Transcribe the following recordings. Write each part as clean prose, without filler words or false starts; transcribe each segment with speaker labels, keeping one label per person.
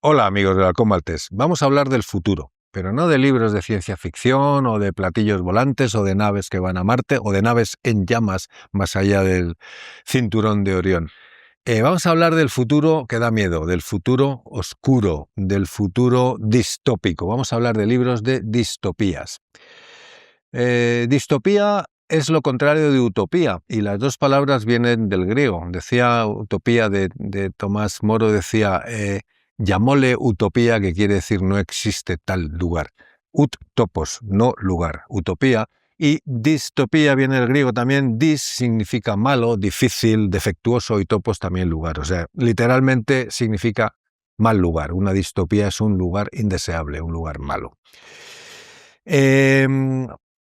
Speaker 1: Hola amigos de Halcón Maltés, vamos a hablar del futuro, pero no de libros de ciencia ficción o de platillos volantes o de naves que van a Marte o de naves en llamas más allá del cinturón de Orión. Vamos a hablar del futuro que da miedo, del futuro oscuro, del futuro distópico. Vamos a hablar de libros de distopías. Distopía es lo contrario de utopía y las dos palabras vienen del griego. Decía utopía de Tomás Moro, decía, llamóle utopía, que quiere decir no existe tal lugar. Ut topos, no lugar, utopía. Y distopía viene del griego también, dis significa malo, difícil, defectuoso y topos también lugar. O sea, literalmente significa mal lugar. Una distopía es un lugar indeseable, un lugar malo.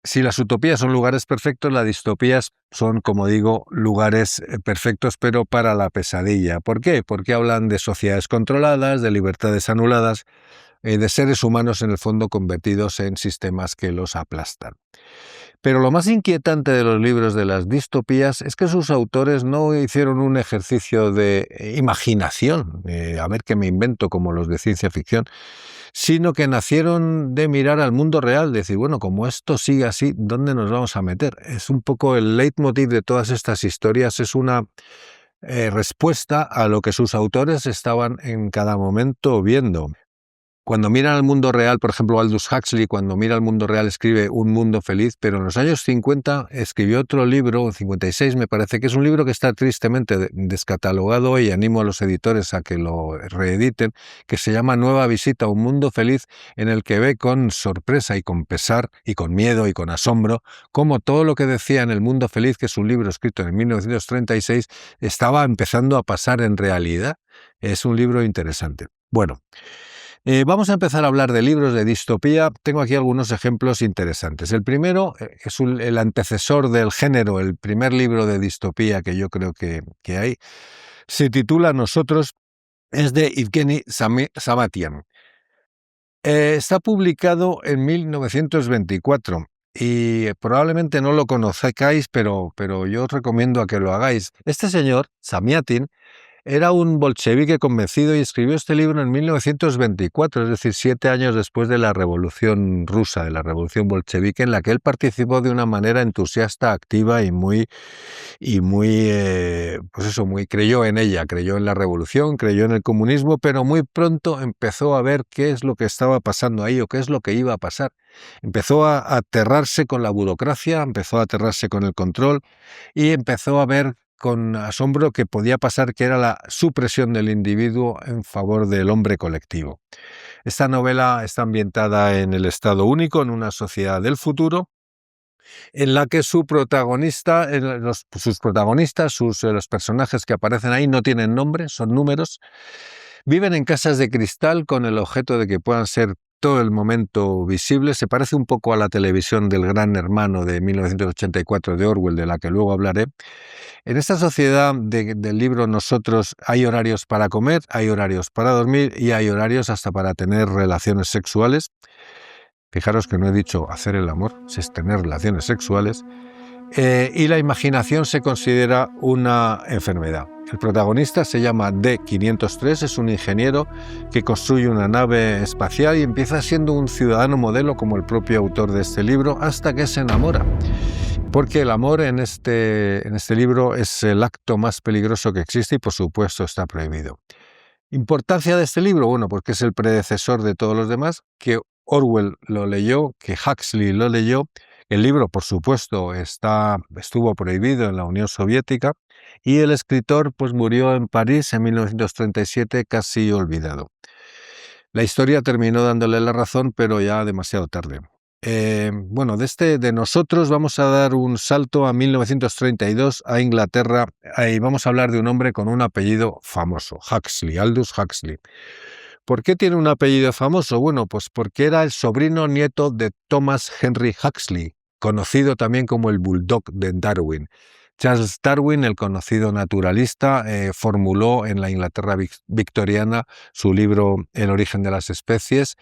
Speaker 1: Si las utopías son lugares perfectos, las distopías son, como digo, lugares perfectos, pero para la pesadilla. ¿Por qué? Porque hablan de sociedades controladas, de libertades anuladas, de seres humanos en el fondo convertidos en sistemas que los aplastan. Pero lo más inquietante de los libros de las distopías es que sus autores no hicieron un ejercicio de imaginación, a ver qué me invento como los de ciencia ficción, sino que nacieron de mirar al mundo real, de decir, bueno, como esto sigue así, ¿dónde nos vamos a meter? Es un poco el leitmotiv de todas estas historias, es una respuesta a lo que sus autores estaban en cada momento viendo. Cuando miran al mundo real, por ejemplo, Aldous Huxley, cuando mira al mundo real, escribe Un mundo feliz, pero en los años 50 escribió otro libro, 56 me parece, que es un libro que está tristemente descatalogado y animo a los editores a que lo reediten, que se llama Nueva visita a un mundo feliz, en el que ve con sorpresa y con pesar y con miedo y con asombro cómo todo lo que decía en El mundo feliz, que es un libro escrito en 1936, estaba empezando a pasar en realidad. Es un libro interesante. Bueno, vamos a empezar a hablar de libros de distopía. Tengo aquí algunos ejemplos interesantes. El primero es el antecesor del género, el primer libro de distopía que yo creo que hay. Se titula Nosotros, es de Evgeny Samatian. Está publicado en 1924 y probablemente no lo conozcáis, pero yo os recomiendo a que lo hagáis. Este señor, Samyatin, era un bolchevique convencido y escribió este libro en 1924, es decir, 7 años después de la Revolución Rusa, de la Revolución Bolchevique, en la que él participó de una manera entusiasta, activa y pues eso, muy creyó en ella, creyó en la revolución, creyó en el comunismo, pero muy pronto empezó a ver qué es lo que estaba pasando ahí o qué es lo que iba a pasar. Empezó a aterrarse con la burocracia, empezó a aterrarse con el control y empezó a ver con asombro que podía pasar, que era la supresión del individuo en favor del hombre colectivo. Esta novela está ambientada en el Estado Único, en una sociedad del futuro, en la que sus protagonistas, los personajes que aparecen ahí no tienen nombre, son números, viven en casas de cristal con el objeto de que puedan ser todo el momento visibles. Se parece un poco a la televisión del Gran Hermano de 1984 de Orwell, de la que luego hablaré. En esta sociedad del libro Nosotros hay horarios para comer, hay horarios para dormir y hay horarios hasta para tener relaciones sexuales. Fijaros que no he dicho hacer el amor, es tener relaciones sexuales. Y la imaginación se considera una enfermedad. El protagonista se llama D503, es un ingeniero que construye una nave espacial y empieza siendo un ciudadano modelo como el propio autor de este libro, hasta que se enamora. Porque el amor en este libro es el acto más peligroso que existe y por supuesto está prohibido. ¿Importancia de este libro? Bueno, porque es el predecesor de todos los demás, que Orwell lo leyó, que Huxley lo leyó. El libro, por supuesto, estuvo prohibido en la Unión Soviética y el escritor pues, murió en París en 1937, casi olvidado. La historia terminó dándole la razón, pero ya demasiado tarde. Bueno, de nosotros vamos a dar un salto a 1932, a Inglaterra, y vamos a hablar de un hombre con un apellido famoso, Huxley, Aldous Huxley. ¿Por qué tiene un apellido famoso? Bueno, pues porque era el sobrino nieto de Thomas Henry Huxley, conocido también como el Bulldog de Darwin. Charles Darwin, el conocido naturalista, formuló en la Inglaterra victoriana su libro El origen de las especies,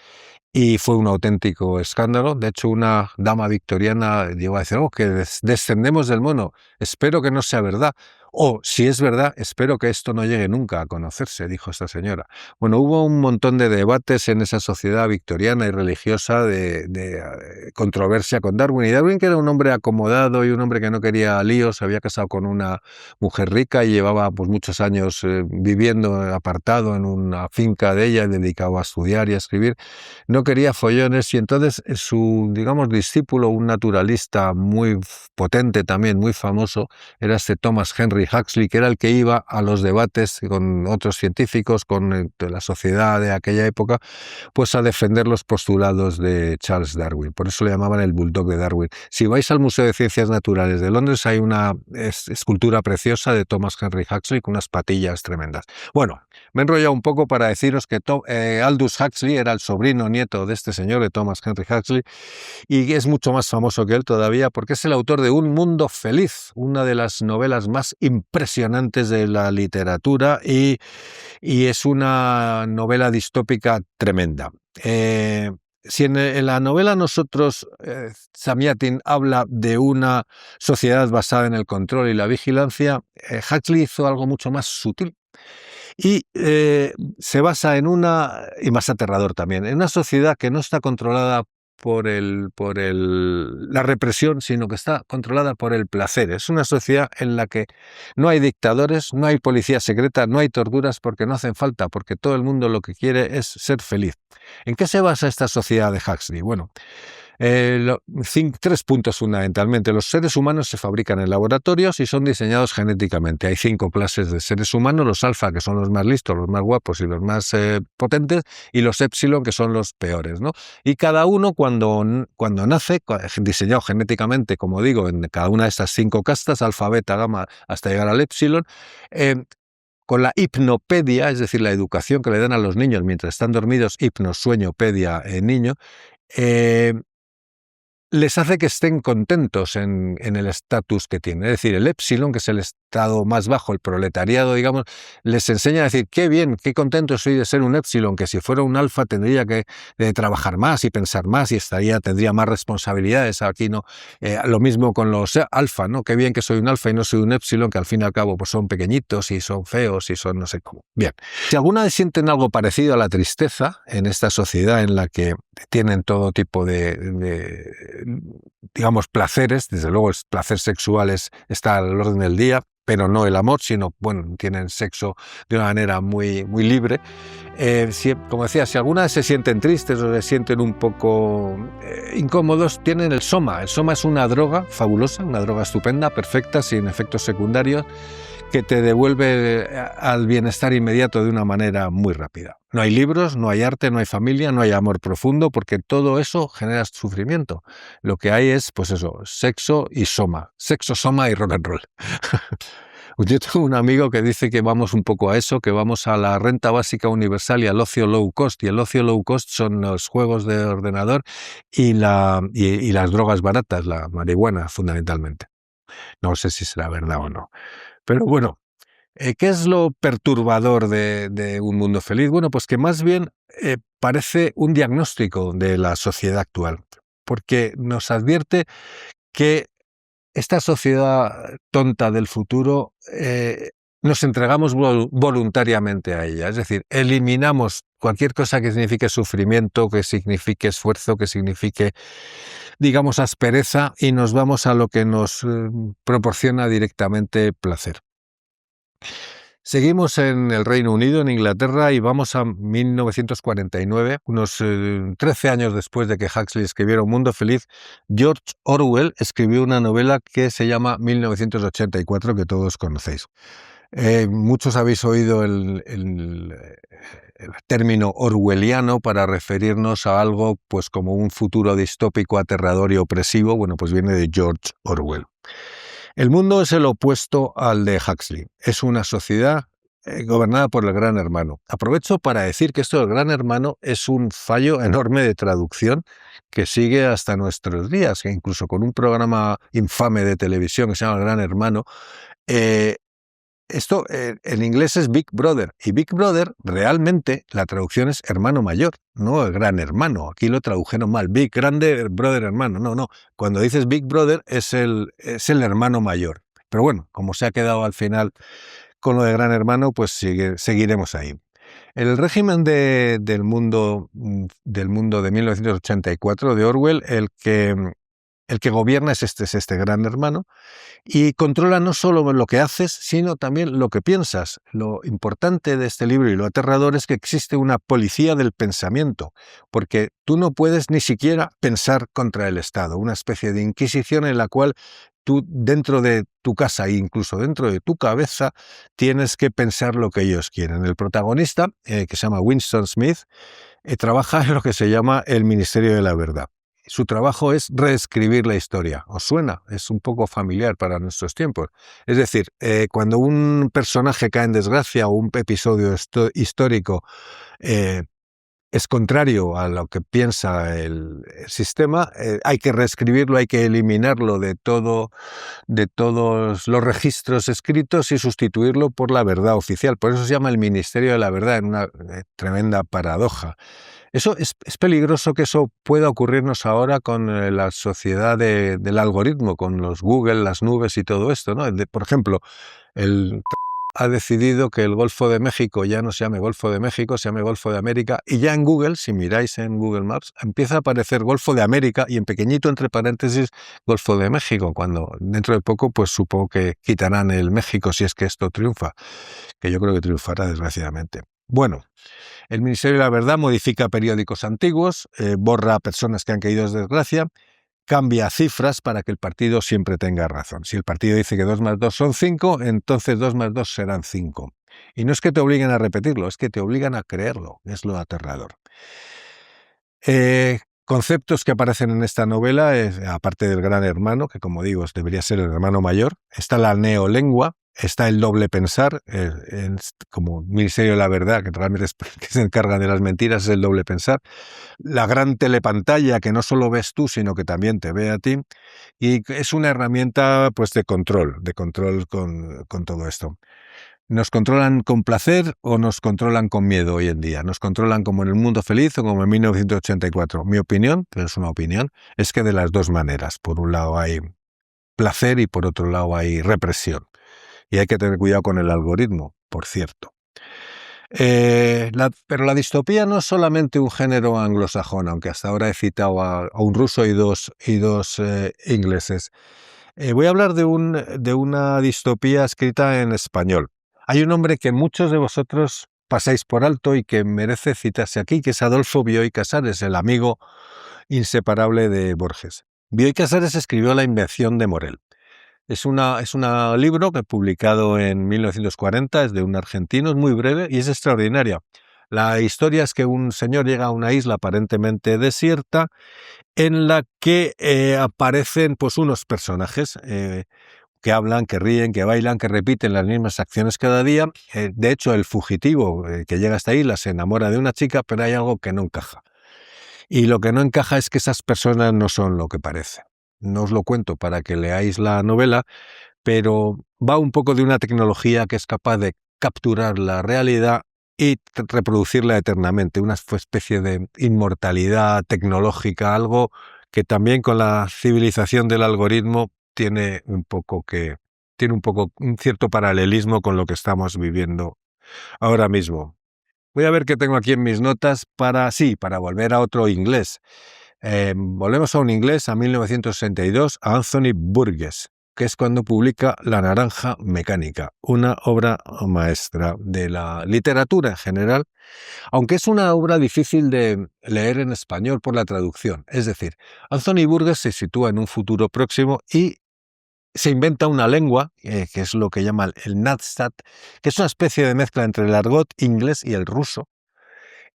Speaker 1: y fue un auténtico escándalo. De hecho, una dama victoriana llegó a decir, oh, que descendemos del mono, espero que no sea verdad. O, si es verdad, espero que esto no llegue nunca a conocerse, dijo esta señora. Bueno, hubo un montón de debates en esa sociedad victoriana y religiosa de controversia con Darwin. Y Darwin, que era un hombre acomodado y un hombre que no quería líos, se había casado con una mujer rica y llevaba pues muchos años viviendo apartado en una finca de ella, dedicado a estudiar y a escribir. No quería follones y entonces su, digamos, discípulo, un naturalista muy potente también, muy famoso, era este Thomas Henry Huxley, que era el que iba a los debates con otros científicos, con la sociedad de aquella época, pues a defender los postulados de Charles Darwin. Por eso le llamaban el Bulldog de Darwin. Si vais al Museo de Ciencias Naturales de Londres, hay una escultura preciosa de Thomas Henry Huxley con unas patillas tremendas. Bueno, me he enrollado un poco para deciros que Aldous Huxley era el sobrino nieto de este señor, de Thomas Henry Huxley, y es mucho más famoso que él todavía porque es el autor de Un Mundo Feliz, una de las novelas más impresionantes de la literatura y es una novela distópica tremenda. Si en la novela nosotros, Samiatin habla de una sociedad basada en el control y la vigilancia, Huxley hizo algo mucho más sutil y se basa en una, y más aterrador también, en una sociedad que no está controlada la represión, sino que está controlada por el placer. Es una sociedad en la que no hay dictadores, no hay policía secreta, no hay torturas porque no hacen falta, porque todo el mundo lo que quiere es ser feliz. ¿En qué se basa esta sociedad de Huxley? Bueno, 3 puntos fundamentalmente. Los seres humanos se fabrican en laboratorios y son diseñados genéticamente. Hay 5 clases de seres humanos, los alfa, que son los más listos, los más guapos y los más potentes, y los épsilon, que son los peores, ¿no? Y cada uno cuando nace, diseñado genéticamente, como digo, en cada una de estas 5 castas, alfa, beta, gamma, hasta llegar al épsilon, con la hipnopedia, es decir, la educación que le dan a los niños mientras están dormidos, hipno, sueño, pedia, niño, les hace que estén contentos en el estatus que tienen. Es decir, el épsilon, que es el estado más bajo, el proletariado, digamos, les enseña a decir, qué bien, qué contento soy de ser un épsilon, que si fuera un alfa tendría que trabajar más y pensar más y tendría más responsabilidades. Aquí no. Lo mismo con los alfa, ¿no? Qué bien que soy un alfa y no soy un épsilon, que al fin y al cabo pues son pequeñitos y son feos y son no sé cómo. Bien. Si alguna vez sienten algo parecido a la tristeza en esta sociedad en la que tienen todo tipo de digamos, placeres, desde luego el placer sexual está al orden del día, pero no el amor, sino, bueno, tienen sexo de una manera muy, muy libre. Como decía, si alguna vez se sienten tristes o se sienten un poco incómodos, tienen el soma. El soma es una droga fabulosa, una droga estupenda, perfecta, sin efectos secundarios, que te devuelve al bienestar inmediato de una manera muy rápida. No hay libros, no hay arte, no hay familia, no hay amor profundo, porque todo eso genera sufrimiento. Lo que hay es, pues eso, sexo y soma. Sexo, soma y rock and roll. Yo tengo un amigo que dice que vamos un poco a eso, que vamos a la renta básica universal y al ocio low cost. Y el ocio low cost son los juegos de ordenador y las drogas baratas, la marihuana fundamentalmente. No sé si será verdad o no. Pero bueno, ¿qué es lo perturbador de Un Mundo Feliz? Bueno, pues que más bien parece un diagnóstico de la sociedad actual, porque nos advierte que esta sociedad tonta del futuro nos entregamos voluntariamente a ella, es decir, eliminamos cualquier cosa que signifique sufrimiento, que signifique esfuerzo, que signifique, digamos, aspereza, y nos vamos a lo que nos proporciona directamente placer. Seguimos en el Reino Unido, en Inglaterra, y vamos a 1949, unos 13 años después de que Huxley escribiera Un Mundo Feliz. George Orwell escribió una novela que se llama 1984, que todos conocéis. Muchos habéis oído el término orwelliano para referirnos a algo pues como un futuro distópico, aterrador y opresivo. Bueno, pues viene de George Orwell. El mundo es el opuesto al de Huxley. Es una sociedad gobernada por el Gran Hermano. Aprovecho para decir que esto del Gran Hermano es un fallo enorme de traducción que sigue hasta nuestros días, que incluso con un programa infame de televisión que se llama El Gran Hermano, esto en inglés es Big Brother, y Big Brother realmente la traducción es hermano mayor, no el gran hermano. Aquí lo tradujeron mal, Big, grande, brother, hermano. No. Cuando dices Big Brother es el hermano mayor. Pero bueno, como se ha quedado al final con lo de gran hermano, pues seguiremos ahí. El régimen del mundo de 1984 de Orwell, el que gobierna es este gran hermano, y controla no solo lo que haces, sino también lo que piensas. Lo importante de este libro y lo aterrador es que existe una policía del pensamiento, porque tú no puedes ni siquiera pensar contra el Estado, una especie de inquisición en la cual tú dentro de tu casa e incluso dentro de tu cabeza tienes que pensar lo que ellos quieren. El protagonista, que se llama Winston Smith, trabaja en lo que se llama el Ministerio de la Verdad. Su trabajo es reescribir la historia. ¿Os suena? Es un poco familiar para nuestros tiempos. Es decir, cuando un personaje cae en desgracia o un episodio histórico es contrario a lo que piensa el sistema, hay que reescribirlo, hay que eliminarlo de todos los registros escritos y sustituirlo por la verdad oficial. Por eso se llama el Ministerio de la Verdad, en una tremenda paradoja. Eso es peligroso que eso pueda ocurrirnos ahora con la sociedad del algoritmo, con los Google, las nubes y todo esto, ¿no? Por ejemplo, el ha decidido que el Golfo de México ya no se llame Golfo de México, se llame Golfo de América, y ya en Google, si miráis en Google Maps, empieza a aparecer Golfo de América y en pequeñito entre paréntesis Golfo de México, cuando dentro de poco pues supongo que quitarán el México si es que esto triunfa, que yo creo que triunfará desgraciadamente. Bueno, el Ministerio de la Verdad modifica periódicos antiguos, borra a personas que han caído en desgracia, cambia cifras para que el partido siempre tenga razón. Si el partido dice que 2 más 2 son 5, entonces 2 más 2 serán 5. Y no es que te obliguen a repetirlo, es que te obligan a creerlo, es lo aterrador. Conceptos que aparecen en esta novela, aparte del gran hermano, que como digo debería ser el hermano mayor, está la neolengua, está el doble pensar, como Ministerio de la Verdad, que realmente es que se encargan de las mentiras, es el doble pensar, la gran telepantalla que no solo ves tú, sino que también te ve a ti, y es una herramienta pues de control con todo esto. ¿Nos controlan con placer o nos controlan con miedo hoy en día? ¿Nos controlan como en el mundo feliz o como en 1984? Mi opinión, pero es una opinión, es que de las dos maneras. Por un lado hay placer y por otro lado hay represión. Y hay que tener cuidado con el algoritmo, por cierto. Pero la distopía no es solamente un género anglosajón, aunque hasta ahora he citado a un ruso y dos ingleses. Voy a hablar de una distopía escrita en español. Hay un hombre que muchos de vosotros pasáis por alto y que merece citarse aquí, que es Adolfo Bioy Casares, el amigo inseparable de Borges. Bioy Casares escribió La invención de Morel. Es un libro que publicado en 1940, es de un argentino, es muy breve y es extraordinaria. La historia es que un señor llega a una isla aparentemente desierta en la que aparecen pues unos personajes que hablan, que ríen, que bailan, que repiten las mismas acciones cada día. De hecho, el fugitivo que llega a esta isla se enamora de una chica, pero hay algo que no encaja. Y lo que no encaja es que esas personas no son lo que parece. No os lo cuento para que leáis la novela, pero va un poco de una tecnología que es capaz de capturar la realidad y reproducirla eternamente, una especie de inmortalidad tecnológica, algo que también con la civilización del algoritmo tiene un cierto paralelismo con lo que estamos viviendo ahora mismo. Voy a ver qué tengo aquí en mis notas para volver a otro inglés. Volvemos a un inglés, a 1962, a Anthony Burgess, que es cuando publica La naranja mecánica, una obra maestra de la literatura en general, aunque es una obra difícil de leer en español por la traducción. Es decir, Anthony Burgess se sitúa en un futuro próximo y se inventa una lengua, que es lo que llama el Nadsat, que es una especie de mezcla entre el argot inglés y el ruso.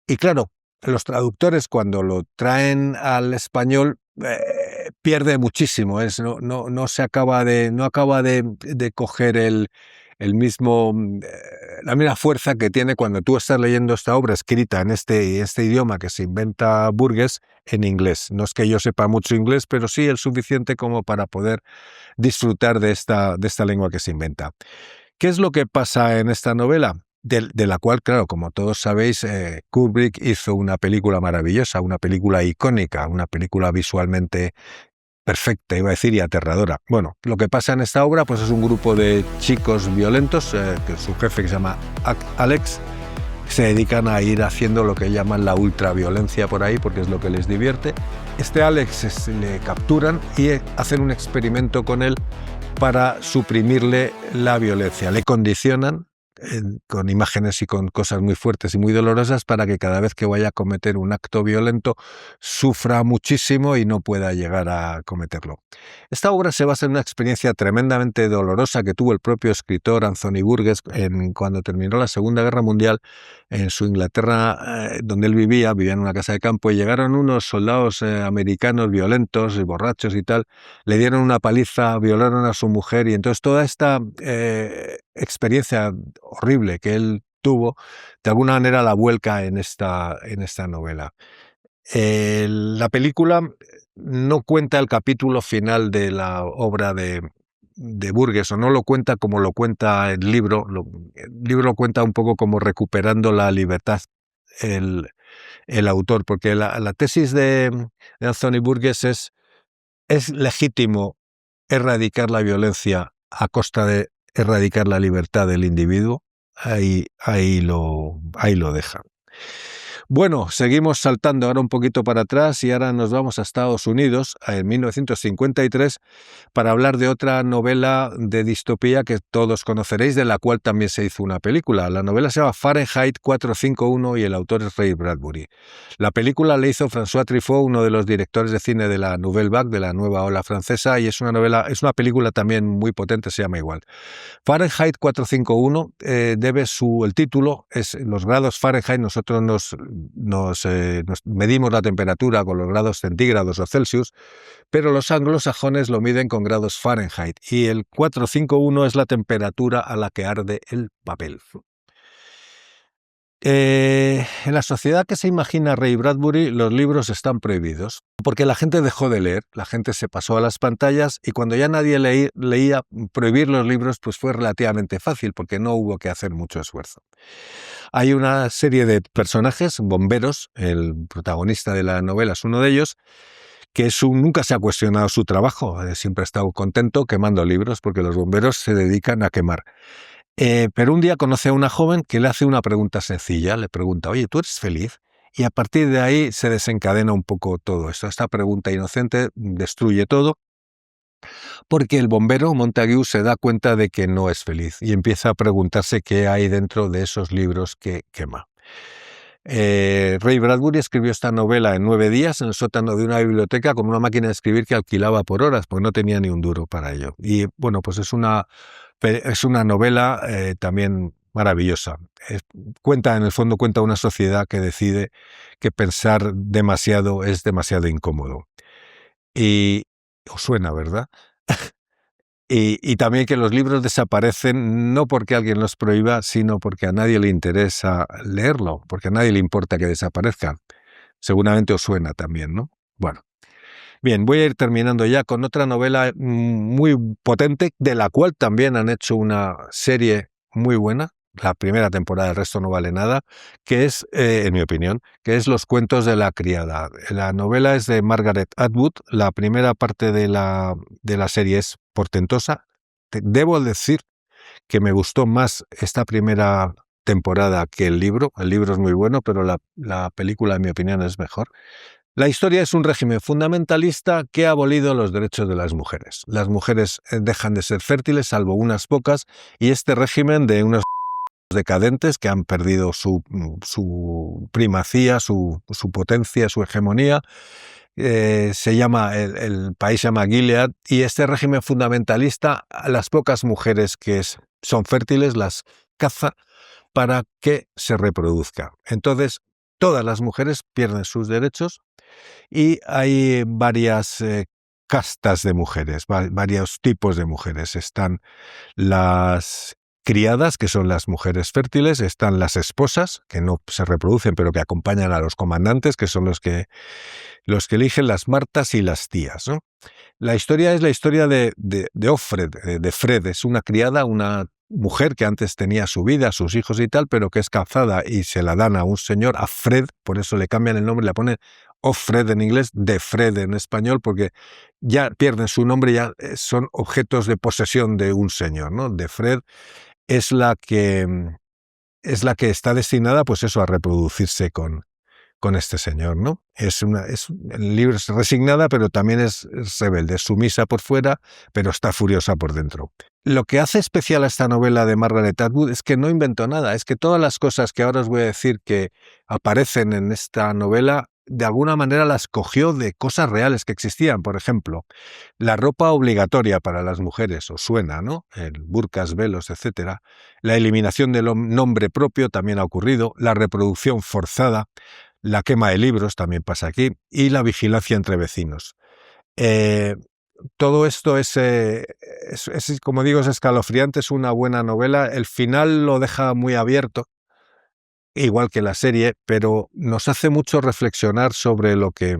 Speaker 1: Y claro, los traductores cuando lo traen al español pierde muchísimo, no acaba de coger el mismo, la misma fuerza que tiene cuando tú estás leyendo esta obra escrita en este idioma que se inventa Burgess en inglés. No es que yo sepa mucho inglés, pero sí el suficiente como para poder disfrutar de esta lengua que se inventa. ¿Qué es lo que pasa en esta novela? De la cual, claro, como todos sabéis, Kubrick hizo una película maravillosa, una película icónica, una película visualmente perfecta, iba a decir, y aterradora. Bueno, lo que pasa en esta obra pues es un grupo de chicos violentos, que su jefe, que se llama Alex, se dedican a ir haciendo lo que llaman la ultraviolencia por ahí, porque es lo que les divierte. Este Alex le capturan y hacen un experimento con él para suprimirle la violencia. Le condicionan con imágenes y con cosas muy fuertes y muy dolorosas para que cada vez que vaya a cometer un acto violento sufra muchísimo y no pueda llegar a cometerlo. Esta obra se basa en una experiencia tremendamente dolorosa que tuvo el propio escritor Anthony Burgess cuando terminó la Segunda Guerra Mundial en su Inglaterra, donde él vivía en una casa de campo, y llegaron unos soldados americanos violentos y borrachos y tal, le dieron una paliza, violaron a su mujer, y entonces toda esta experiencia horrible que él tuvo, de alguna manera la vuelca en esta novela. La película no cuenta el capítulo final de la obra de Burgess, o no lo cuenta como lo cuenta el libro. El libro lo cuenta un poco como recuperando la libertad el autor, porque la tesis de Anthony Burgess es legítimo erradicar la violencia a costa de erradicar la libertad del individuo. Ahí lo deja. Bueno, seguimos saltando ahora un poquito para atrás y ahora nos vamos a Estados Unidos, en 1953, para hablar de otra novela de distopía que todos conoceréis, de la cual también se hizo una película. La novela se llama Fahrenheit 451 y el autor es Ray Bradbury. La película la hizo François Truffaut, uno de los directores de cine de la Nouvelle Vague, de la nueva ola francesa, y es una película también muy potente, se llama igual. Fahrenheit 451 el título es los grados Fahrenheit. Nosotros nos medimos la temperatura con los grados centígrados o Celsius, pero los anglosajones lo miden con grados Fahrenheit, y el 451 es la temperatura a la que arde el papel. En la sociedad que se imagina Ray Bradbury, los libros están prohibidos, porque la gente dejó de leer, la gente se pasó a las pantallas, y cuando ya nadie leía, prohibir los libros pues fue relativamente fácil, porque no hubo que hacer mucho esfuerzo. Hay una serie de personajes, bomberos, el protagonista de la novela es uno de ellos, que nunca se ha cuestionado su trabajo, siempre ha estado contento quemando libros, porque los bomberos se dedican a quemar. Pero un día conoce a una joven que le hace una pregunta sencilla, le pregunta: oye, ¿tú eres feliz? Y a partir de ahí se desencadena un poco todo esto. Esta pregunta inocente destruye todo, porque el bombero Montague se da cuenta de que no es feliz y empieza a preguntarse qué hay dentro de esos libros que quema. Ray Bradbury escribió esta novela en 9 días en el sótano de una biblioteca con una máquina de escribir que alquilaba por horas, porque no tenía ni un duro para ello. Y bueno, pues es una novela también maravillosa. En el fondo cuenta una sociedad que decide que pensar demasiado es demasiado incómodo. Y os suena, ¿verdad? Y también que los libros desaparecen no porque alguien los prohíba, sino porque a nadie le interesa leerlo, porque a nadie le importa que desaparezcan. Seguramente os suena también, ¿no? Bueno, bien, voy a ir terminando ya con otra novela muy potente, de la cual también han hecho una serie muy buena. La primera temporada, el resto no vale nada, que es, en mi opinión, que es Los cuentos de la criada. La novela es de Margaret Atwood. La primera parte de la serie es portentosa. Debo decir que me gustó más esta primera temporada que el libro. El libro es muy bueno, pero la película, en mi opinión, es mejor. La historia es un régimen fundamentalista que ha abolido los derechos de las mujeres. Las mujeres dejan de ser fértiles, salvo unas pocas, y este régimen de unos decadentes que han perdido su primacía, su potencia, su hegemonía. El país se llama Gilead, y este régimen fundamentalista, a las pocas mujeres que son fértiles las caza para que se reproduzca. Entonces, todas las mujeres pierden sus derechos, y hay varias castas de mujeres, varios tipos de mujeres. Están las criadas, que son las mujeres fértiles; están las esposas, que no se reproducen pero que acompañan a los comandantes, que son los que eligen; las martas y las tías, ¿no? La historia es la historia de Offred, de Fred. Es una criada, una mujer que antes tenía su vida, sus hijos y tal, pero que es casada y se la dan a un señor, a Fred, por eso le cambian el nombre, le ponen Offred en inglés, de Fred en español, porque ya pierden su nombre, ya son objetos de posesión de un señor, ¿no? De Fred es la que está destinada, pues eso, a reproducirse con este señor, ¿no? El libro es resignada, pero también es rebelde, es sumisa por fuera, pero está furiosa por dentro. Lo que hace especial a esta novela de Margaret Atwood es que no inventó nada, es que todas las cosas que ahora os voy a decir que aparecen en esta novela, de alguna manera las cogió de cosas reales que existían. Por ejemplo, la ropa obligatoria para las mujeres, os suena, ¿no? El burkas, velos, etcétera. La eliminación del nombre propio también ha ocurrido, la reproducción forzada, la quema de libros también pasa aquí, y la vigilancia entre vecinos. Todo esto es, como digo, es escalofriante, es una buena novela. El final lo deja muy abierto, igual que la serie, pero nos hace mucho reflexionar sobre lo que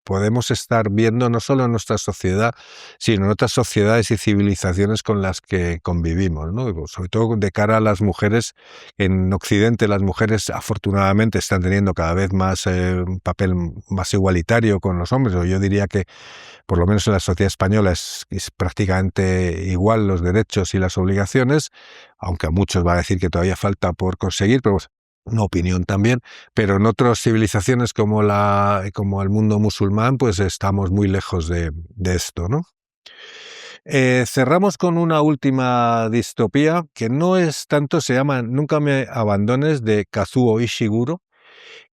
Speaker 1: podemos estar viendo no solo en nuestra sociedad, sino en otras sociedades y civilizaciones con las que convivimos, ¿no? Sobre todo de cara a las mujeres. En Occidente las mujeres afortunadamente están teniendo cada vez más un papel más igualitario con los hombres, o yo diría que por lo menos en la sociedad española es prácticamente igual los derechos y las obligaciones, aunque a muchos va a decir que todavía falta por conseguir, pero una opinión también, pero en otras civilizaciones como el mundo musulmán, pues estamos muy lejos de esto, ¿no? Cerramos con una última distopía que no es tanto, se llama Nunca me abandones, de Kazuo Ishiguro,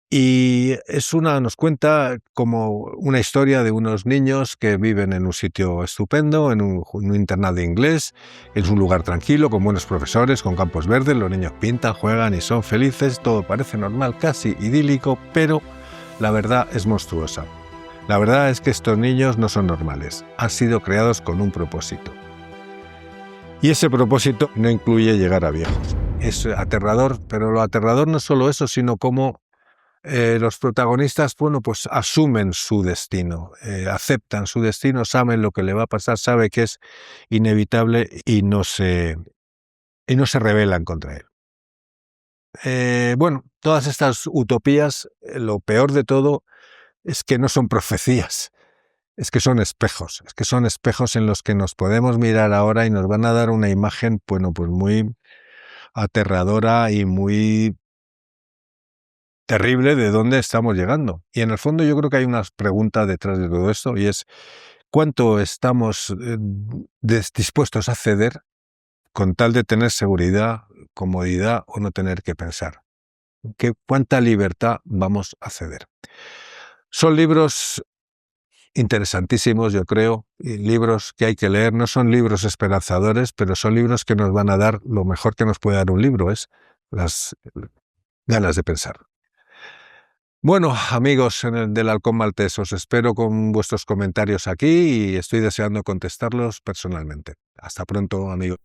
Speaker 1: y nos cuenta como una historia de unos niños que viven en un sitio estupendo, en un internado de inglés, es un lugar tranquilo, con buenos profesores, con campos verdes, los niños pintan, juegan y son felices, todo parece normal, casi idílico, pero la verdad es monstruosa. La verdad es que estos niños no son normales, han sido creados con un propósito. Y ese propósito no incluye llegar a viejos. Es aterrador, pero lo aterrador no es solo eso, sino cómo los protagonistas, bueno, pues asumen su destino, aceptan su destino, saben lo que le va a pasar, saben que es inevitable y no se rebelan contra él. Bueno, todas estas utopías, lo peor de todo es que no son profecías, es que son espejos en los que nos podemos mirar ahora y nos van a dar una imagen, bueno, pues muy aterradora y muy terrible de dónde estamos llegando. Y en el fondo yo creo que hay una pregunta detrás de todo esto, y es ¿cuánto estamos dispuestos a ceder con tal de tener seguridad, comodidad o no tener que pensar? ¿Cuánta libertad vamos a ceder? Son libros interesantísimos, yo creo, y libros que hay que leer. No son libros esperanzadores, pero son libros que nos van a dar lo mejor que nos puede dar un libro, es las ganas de pensar. Bueno, amigos del Halcón Maltés, os espero con vuestros comentarios aquí y estoy deseando contestarlos personalmente. Hasta pronto, amigos.